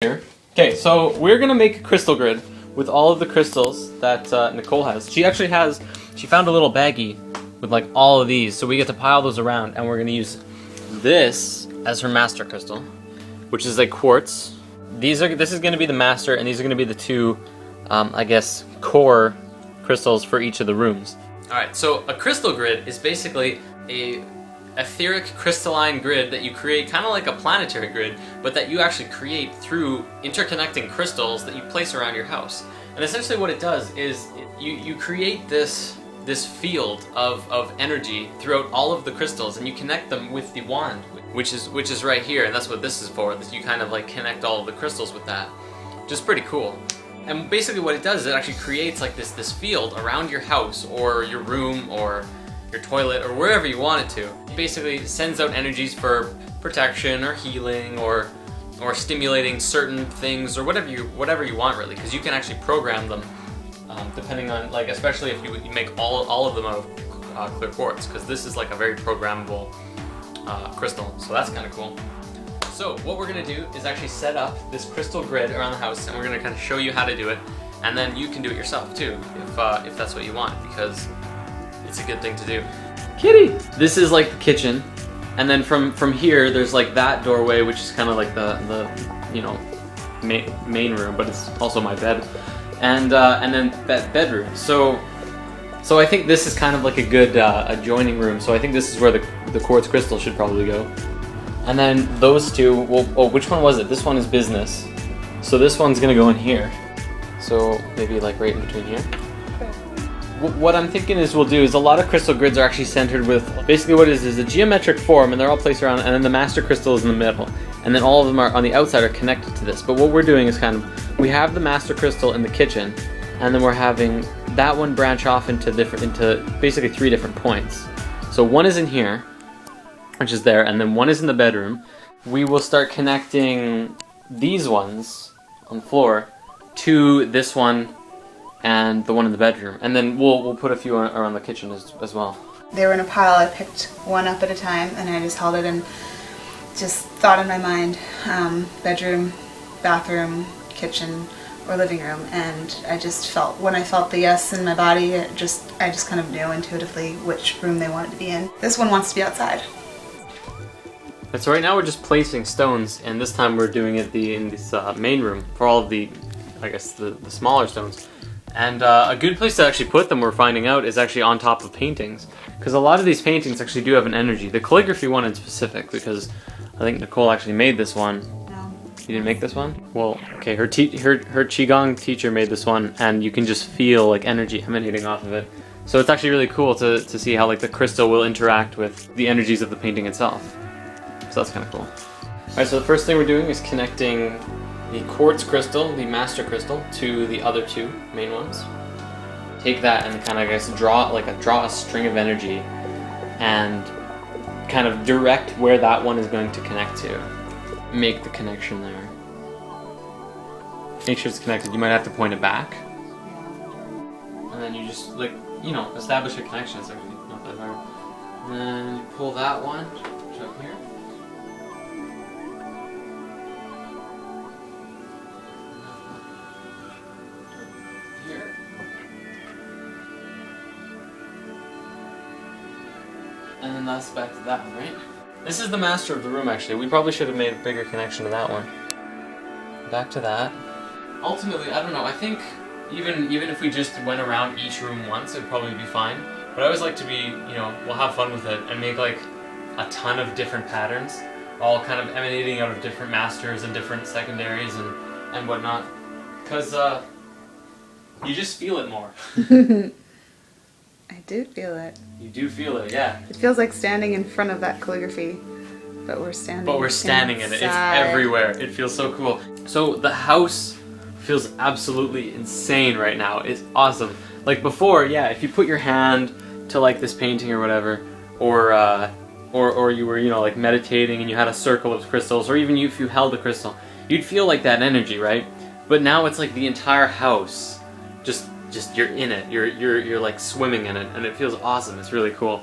Here. Okay, so we're gonna make a crystal grid with all of the crystals that Nicole has. She found a little baggie with like all of these, so we get to pile those around, and we're gonna use this as her master crystal, which is like quartz. This is gonna be the master, and these are gonna be the two, I guess, core crystals for each of the rooms. All right, so a crystal grid is basically a etheric crystalline grid that you create, kind of like a planetary grid, but that you actually create through interconnecting crystals that you place around your house. And essentially what it does is you create this field of energy throughout all of the crystals, and you connect them with the wand, which is right here, and that's what this is for. That you kind of like connect all of the crystals with that, which is pretty cool. And basically what it does is it actually creates like this field around your house or your room or your toilet or wherever you want it to. It basically sends out energies for protection or healing or stimulating certain things or whatever you want really, because you can actually program them depending on, like, especially if you make all of them out of clear quartz, because this is like a very programmable crystal, so that's kind of cool. So what we're gonna do is actually set up this crystal grid around the house, and we're gonna kind of show you how to do it, and then you can do it yourself too if that's what you want, because it's a good thing to do. Kitty! This is like the kitchen, and then from here there's like that doorway, which is kind of like the you know, main room, but it's also my bed, and then that bedroom. So I think this is kind of like a good adjoining room. So I think this is where the quartz crystal should probably go. And then those two, oh, which one was it? This one is business. So this one's gonna go in here. So maybe like right in between here. What I'm thinking is we'll do is a lot of crystal grids are actually centered with, basically what it is a geometric form, and they're all placed around, and then the master crystal is in the middle. And then all of them are on the outside are connected to this. But what we're doing is kind of, we have the master crystal in the kitchen, and then we're having that one branch off into basically 3 different points. So one is in here, which is there, and then one is in the bedroom. We will start connecting these ones on the floor to this one and the one in the bedroom, and then we'll put a few around the kitchen as well. They were in a pile. I picked one up at a time, and I just held it and just thought in my mind, bedroom, bathroom, kitchen, or living room, and I just felt, when I felt the yes in my body, I just kind of knew intuitively which room they wanted to be in. This one wants to be outside. And so right now we're just placing stones, and this time we're doing it in this main room for all of the, I guess, the smaller stones. And a good place to actually put them, we're finding out, is actually on top of paintings, because a lot of these paintings actually do have an energy. The calligraphy one in specific, because I think Nicole actually made this one. No. You didn't make this one? Well, okay, her Qigong teacher made this one, and you can just feel like energy emanating off of it. So it's actually really cool to see how like the crystal will interact with the energies of the painting itself. So that's kind of cool. Alright, so the first thing we're doing is connecting the quartz crystal, the master crystal, to the other 2 main ones. Take that and kind of, I guess, draw a string of energy and kind of direct where that one is going to connect to. Make the connection there. Make sure it's connected. You might have to point it back. And then you just, like, you know, establish a connection. It's actually not that hard. And then you pull that one, which is up here. And then that's back to that one, right? This is the master of the room, actually. We probably should have made a bigger connection to that one. Back to that. Ultimately, I don't know, I think even if we just went around each room once, it'd probably be fine. But I always like to be, you know, we'll have fun with it and make like a ton of different patterns, all kind of emanating out of different masters and different secondaries and whatnot. Because you just feel it more. I do feel it. You do feel it, yeah. It feels like standing in front of that calligraphy, but we're standing in it. It's everywhere. It feels so cool. So the house feels absolutely insane right now. It's awesome. Like before, yeah, if you put your hand to like this painting or whatever, or you were, you know, like meditating and you had a circle of crystals, or even if you held a crystal, you'd feel like that energy, right? But now it's like the entire house just you're in it. You're like swimming in it, and it feels awesome. It's really cool.